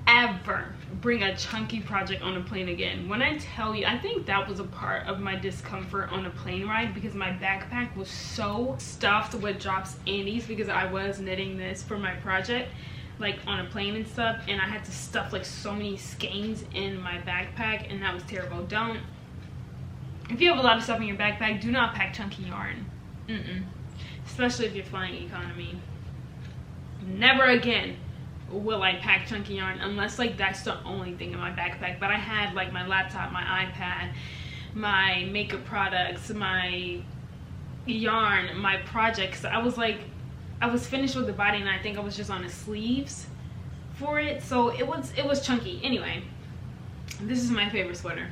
ever bring a chunky project on a plane again. When I tell you, I think that was a part of my discomfort on a plane ride because my backpack was so stuffed with drops Andes because I was knitting this for my project, like on a plane and stuff, and I had to stuff like so many skeins in my backpack, and that was terrible. If you have a lot of stuff in your backpack, do not pack chunky yarn. Especially if you're flying economy. Never again will I pack chunky yarn unless like that's the only thing in my backpack. But I had like my laptop, my iPad, my makeup products, my yarn, my projects. I was finished with the body, and I think I was just on the sleeves for it, so it was chunky. Anyway, this is my favorite sweater.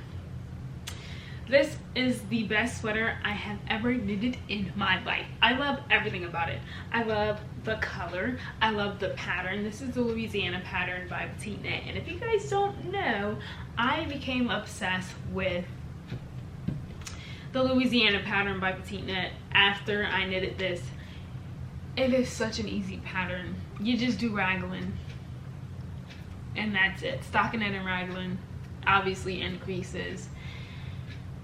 This is the best sweater I have ever knitted in my life. I love everything about it. I love the color. I love the pattern. This is the Louisiana pattern by Petite Knit. And if you guys don't know, I became obsessed with the Louisiana pattern by Petite Knit after I knitted this. It is such an easy pattern. You just do raglan, and that's it. Stockinette and raglan, obviously increases.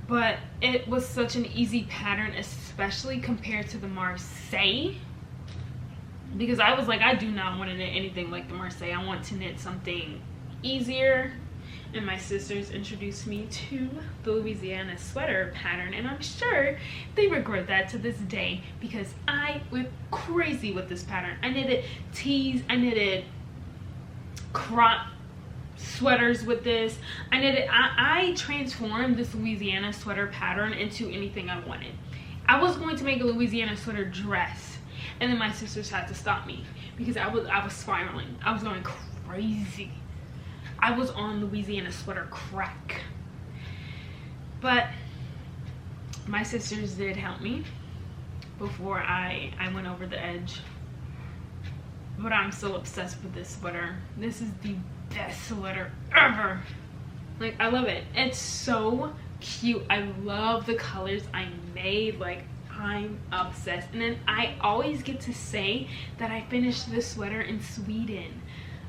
But it was such an easy pattern, especially compared to the Marseille. Because I was like, I do not want to knit anything like the Marseille. I want to knit something easier. And my sisters introduced me to the Louisiana sweater pattern. And I'm sure they regret that to this day, because I went crazy with this pattern. I knitted tees. I knitted crop sweaters with this. I transformed this Louisiana sweater pattern into anything I wanted. I was going to make a Louisiana sweater dress, and then my sisters had to stop me because I was spiraling. I was going crazy. I was on Louisiana sweater crack. But my sisters did help me before I went over the edge. But I'm still obsessed with this sweater. This is the best sweater ever. Like, I love it. It's so cute. I love the colors I made. Like, I'm obsessed. And then I always get to say that I finished this sweater in Sweden.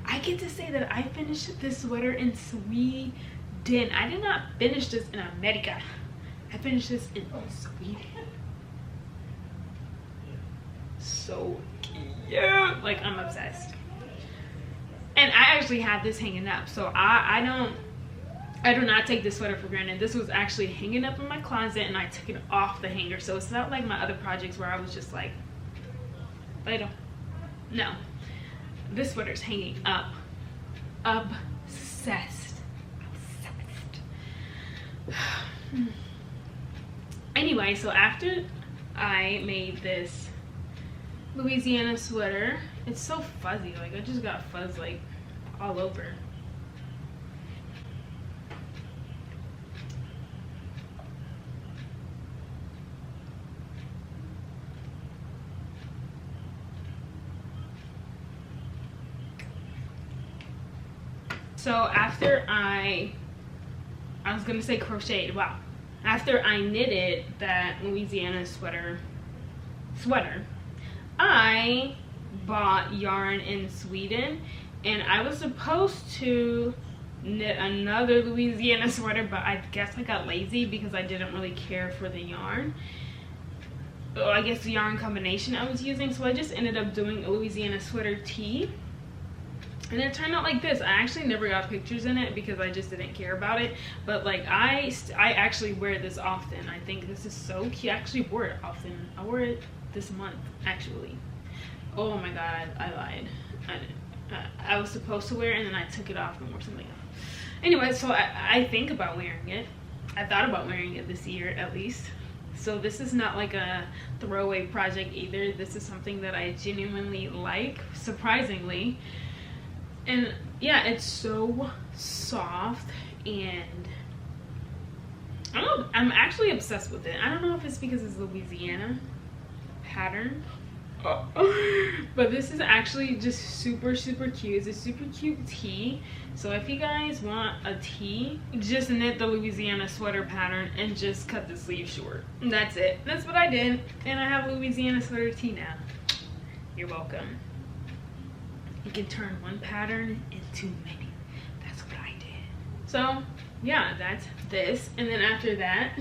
I get to say that I finished this sweater in Sweden. I did not finish this in America. I finished this in Sweden. So cute. Like, I'm obsessed. And I actually have this hanging up, so I do not take this sweater for granted. This was actually hanging up in my closet and I took it off the hanger, so it's not like my other projects where I was just like, later. No, this sweater's hanging up. Obsessed. Anyway, so after I made this Louisiana sweater, it's so fuzzy. Like, I just got fuzz like all over. So after I was gonna say crocheted, wow. After I knitted that Louisiana sweater, I bought yarn in Sweden, and I was supposed to knit another Louisiana sweater, but I guess I got lazy because I didn't really care for the yarn. Oh, I guess the yarn combination I was using, so I just ended up doing a Louisiana sweater tee. And it turned out like this. I actually never got pictures in it because I just didn't care about it. But like, I actually wear this often. I think this is so cute. I actually wore it often. I wore it this month, actually. Oh my god, I lied. I was supposed to wear it and then I took it off and wore something else. Anyway, so I think about wearing it. I thought about wearing it this year at least. So this is not like a throwaway project either. This is something that I genuinely like, surprisingly. And yeah, it's so soft, and I don't know, I'm actually obsessed with it. I don't know if it's because it's Louisiana pattern, but this is actually just super cute. It's a super cute tee. So if you guys want a tee, just knit the Louisiana sweater pattern and just cut the sleeve short. And that's it. That's what I did, and I have Louisiana sweater tee now. You're welcome. You can turn one pattern into many. That's what I did. So yeah, that's this. And then after that,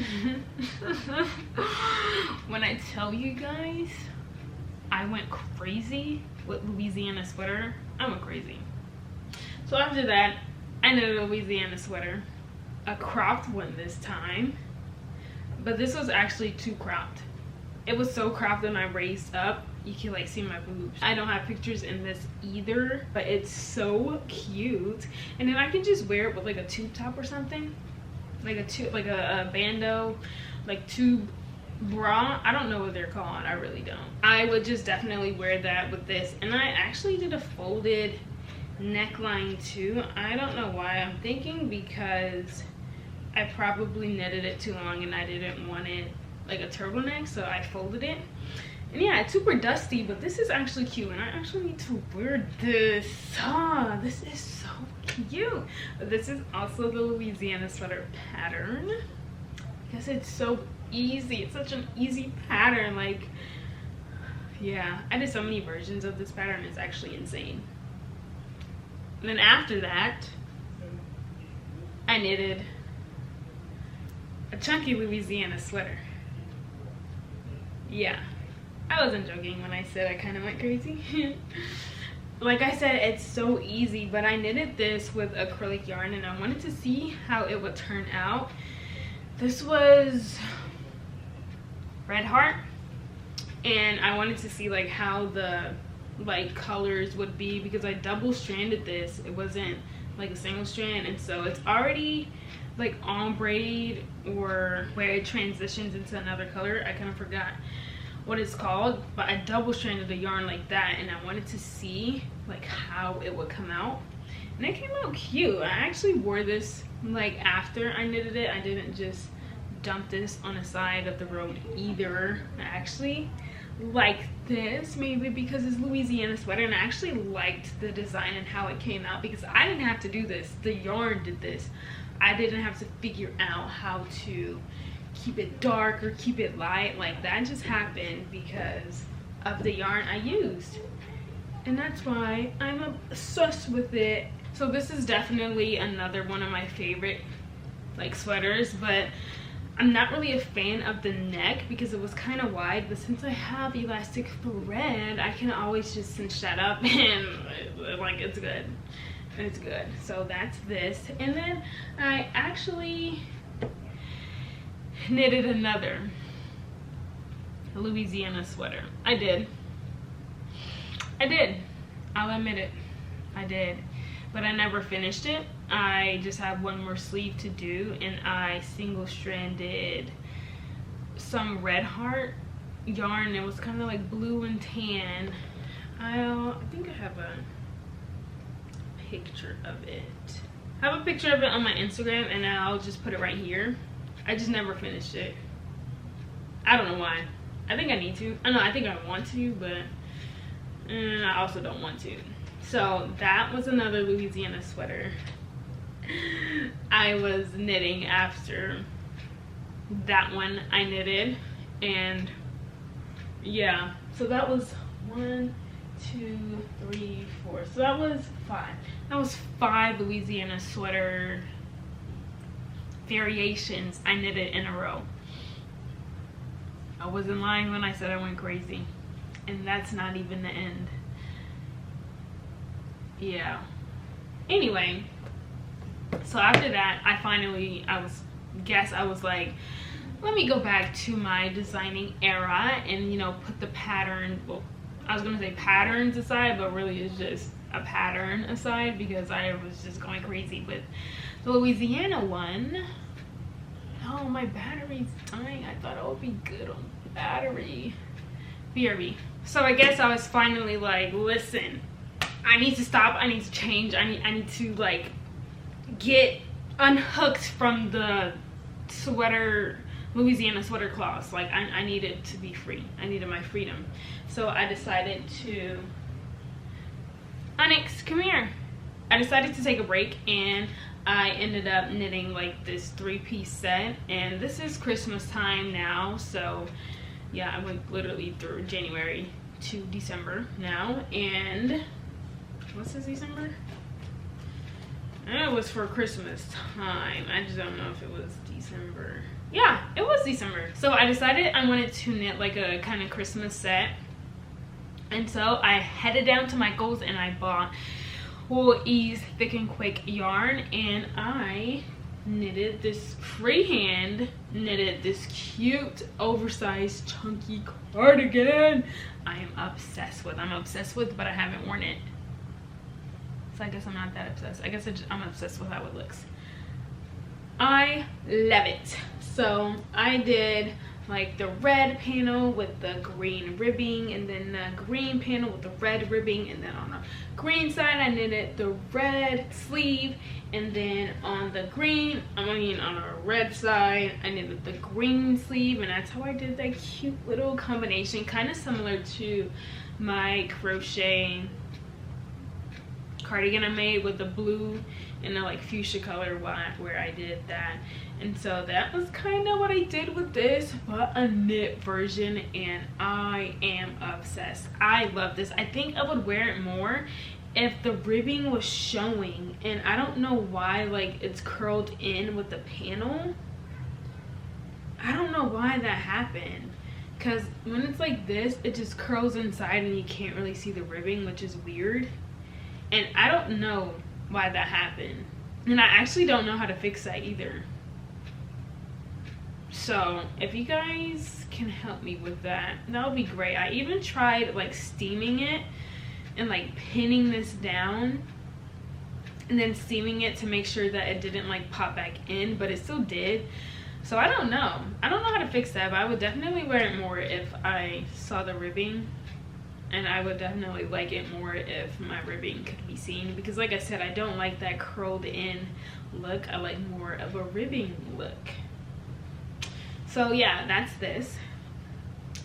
when I tell you guys I went crazy with Louisiana sweater, I went crazy. So after that, I knitted a Louisiana sweater, a cropped one this time, but this was actually too cropped. It was so cropped when I raised up, you can like see my boobs. I don't have pictures in this either, but it's so cute. And then I can just wear it with like a tube top or something, like a bandeau, like tube bra. I don't know what they're called. I really don't. I would just definitely wear that with this. And I actually did a folded neckline too. I don't know why. I'm thinking because I probably knitted it too long and I didn't want it like a turtleneck, so I folded it. And yeah, it's super dusty, but this is actually cute, and I actually need to wear this. This is so cute. This is also the Louisiana sweater pattern because it's so easy. It's such an easy pattern. Like, yeah, I did so many versions of this pattern. It's actually insane. And then after that, I knitted a chunky Louisiana sweater. Yeah, I wasn't joking when I said I kind of went crazy. Like I said, it's so easy, but I knitted this with acrylic yarn and I wanted to see how it would turn out. This was Red Heart, and I wanted to see like how the like colors would be because I double stranded this. It wasn't like a single strand, and so it's already like ombre or where it transitions into another color. I kind of forgot what it's called, but I double stranded the yarn like that, and I wanted to see like how it would come out, and it came out cute. I actually wore this like after I knitted it. I didn't just dump this on the side of the road either. I actually like this, maybe because it's Louisiana sweater, and I actually liked the design and how it came out because I didn't have to do this. The yarn did this. I didn't have to figure out how to keep it dark or keep it light. Like, that just happened because of the yarn I used, and that's why I'm obsessed with it. So this is definitely another one of my favorite like sweaters, but I'm not really a fan of the neck because it was kind of wide, but since I have elastic thread, I can always just cinch that up and like it's good. It's good. So that's this. And then I actually knitted another Louisiana sweater. I did. I'll admit it. I did. But I never finished it. I just have one more sleeve to do, and I single stranded some red heart yarn. It was kind of like blue and tan. I think I have a picture of it. I have a picture of it on my Instagram, and I'll just put it right here. I just never finished it. I don't know why. I think I need to. I think I want to, but I also don't want to. So that was another Louisiana sweater I was knitting after that one I knitted. And yeah, so that was 1, 2, 3, 4. So that was 5. That was 5 Louisiana sweater variations I knitted in a row. I wasn't lying when I said I went crazy, and that's not even the end. Yeah. Anyway, so after that, I was like, let me go back to my designing era and, you know, put the pattern, well, I was gonna say patterns aside, but really it's just a pattern aside because I was just going crazy with the Louisiana one. Oh, my battery's dying. I thought it would be good on battery. BRB. So I guess I was finally like, listen, I need to stop, I need to change, I need to like get unhooked from the sweater, Louisiana sweater claws. Like I needed to be free. I needed my freedom. So I decided to, Onyx, come here. I decided to take a break, and I ended up knitting like this 3-piece set, and this is Christmas time now, so yeah, I went literally through January to December now. And what's this, December? It was for Christmas time. I just don't know if it was December. Yeah, it was December. So I decided I wanted to knit like a kind of Christmas set, and so I headed down to Michael's and I bought Wool Ease Thick and Quick yarn, and I knitted this freehand knitted this cute oversized chunky cardigan I'm obsessed with, but I haven't worn it, so I guess I'm not that obsessed. I guess I'm obsessed with how it looks. I love it. So I did like the red panel with the green ribbing, and then the green panel with the red ribbing, and then on the green side I knitted the red sleeve, and then on the on the red side I knitted the green sleeve, and that's how I did that cute little combination, kind of similar to my crochet cardigan I made with the blue and the like fuchsia color where I did that. And so that was kind of what I did with this, but a knit version, and I am obsessed. I love this. I think I would wear it more if the ribbing was showing, and I don't know why like it's curled in with the panel. I don't know why that happened, because when it's like this it just curls inside and you can't really see the ribbing, which is weird, and I don't know why that happened, and I actually don't know how to fix that either. So if you guys can help me with that, that would be great. I even tried like steaming it and like pinning this down and then steaming it to make sure that it didn't like pop back in, but it still did. So I don't know how to fix that, but I would definitely wear it more if I saw the ribbing, and I would definitely like it more if my ribbing could be seen, because like I said, I don't like that curled in look. I like more of a ribbing look. So yeah, that's this.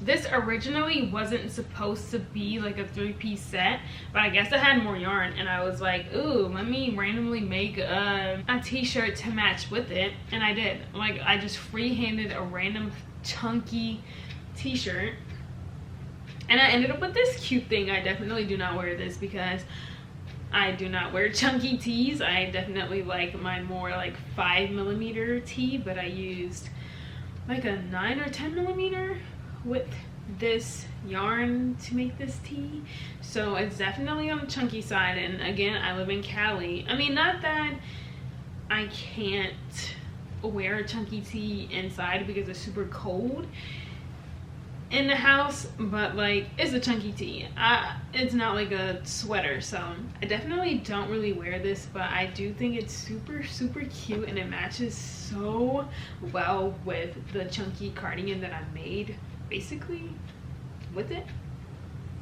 This originally wasn't supposed to be like a 3-piece set, but I guess I had more yarn and I was like, ooh, let me randomly make a t-shirt to match with it. And I did. Like, I just free-handed a random chunky t-shirt and I ended up with this cute thing. I definitely do not wear this because I do not wear chunky tees. I definitely like my more like 5mm tee, but I used like a 9 or 10mm with this yarn to make this tee. So it's definitely on the chunky side. And again, I live in Cali. I mean, not that I can't wear a chunky tee inside because it's super cold in the house, but like, it's a chunky tee. It's not like a sweater, so I definitely don't really wear this, but I do think it's super cute and it matches so well with the chunky cardigan that I made basically with it.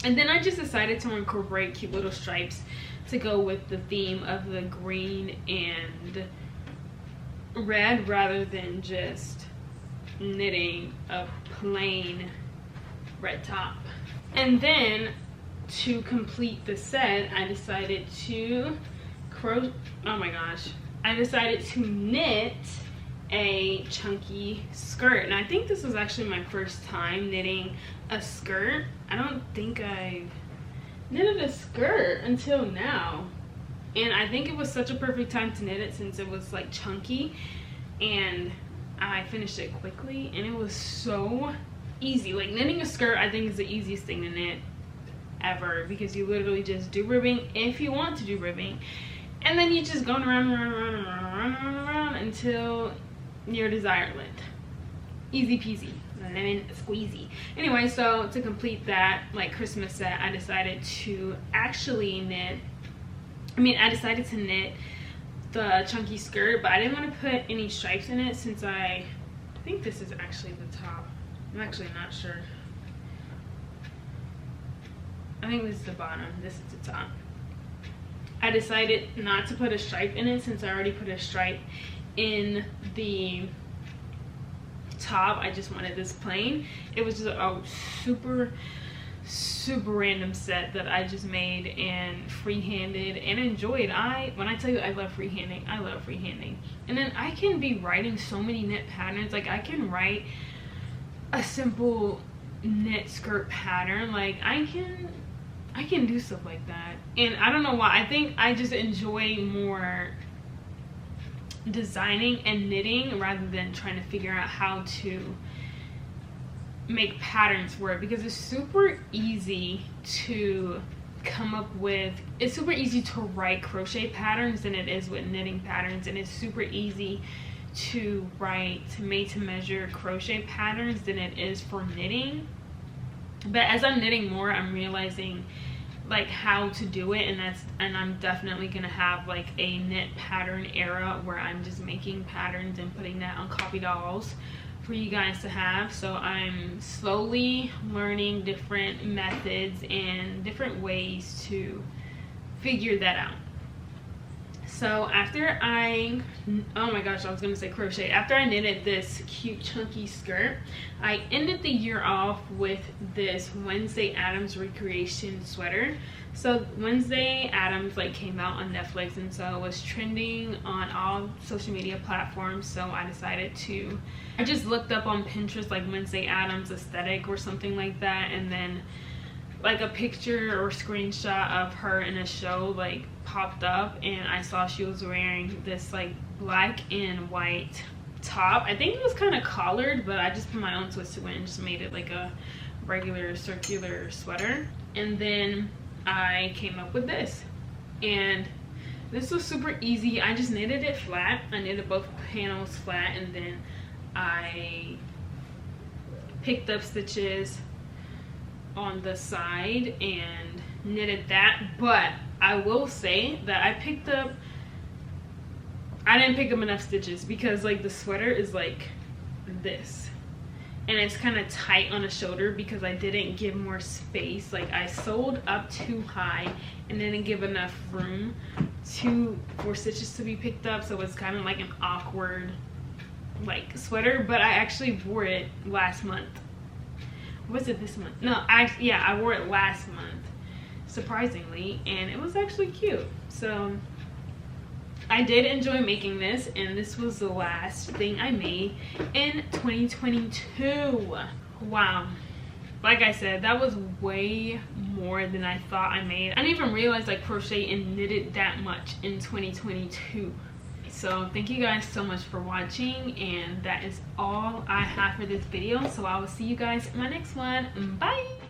And then I just decided to incorporate cute little stripes to go with the theme of the green and red, rather than just knitting a plain red top. And then to complete the set, I decided to I decided to knit a chunky skirt. And I think this was actually my first time knitting a skirt. I don't think I've knitted a skirt until now, and I think it was such a perfect time to knit it since it was like chunky and I finished it quickly and it was so easy. Like, knitting a skirt I think is the easiest thing to knit ever, because you literally just do ribbing if you want to do ribbing, and then you just go around until your desired length. Easy peasy, lemon squeezy. Anyway, so to complete that like Christmas set, I decided to actually knit the chunky skirt, but I didn't want to put any stripes in it since I think this is actually the top. I'm actually not sure. I think this is the bottom, this is the top. I decided not to put a stripe in it since I already put a stripe in the top. I just wanted this plain. It was just a super random set that I just made and free-handed and enjoyed. When I tell you I love freehanding, I love freehanding. And then I can be writing so many knit patterns. Like, I can write a simple knit skirt pattern. Like, I can do stuff like that, and I don't know why. I think I just enjoy more designing and knitting rather than trying to figure out how to make patterns for it, because it's super easy to come up with, it's super easy to write crochet patterns than it is with knitting patterns, and it's super easy to write made to measure crochet patterns than it is for knitting. But as I'm knitting more, I'm realizing like how to do it, and I'm definitely gonna have like a knit pattern era where I'm just making patterns and putting that on copy dolls for you guys to have. So I'm slowly learning different methods and different ways to figure that out. So after oh my gosh, I was gonna say crochet. After I knitted this cute chunky skirt, I ended the year off with this Wednesday Addams recreation sweater. So Wednesday Addams like came out on Netflix, and so it was trending on all social media platforms. So I decided I just looked up on Pinterest like Wednesday Addams aesthetic or something like that, and then like a picture or screenshot of her in a show like popped up, and I saw she was wearing this like black and white top. I think it was kind of collared, but I just put my own twist to it and just made it like a regular circular sweater. And then I came up with this, and this was super easy. I just knitted it flat. I knitted both panels flat, and then I picked up stitches on the side and knitted that. But I will say that I didn't pick up enough stitches, because like the sweater is like this, and it's kind of tight on the shoulder because I didn't give more space. Like, I sewed up too high and didn't give enough room for stitches to be picked up, so it's kind of like an awkward like sweater. But I actually wore it last month Was it this month? No, yeah, I wore it last month, surprisingly, and it was actually cute. So I did enjoy making this, and this was the last thing I made in 2022. Wow. Like I said, that was way more than I thought I made. I didn't even realize like crochet and knitted that much in 2022. So thank you guys so much for watching, and that is all I have for this video. So I will see you guys in my next one. Bye.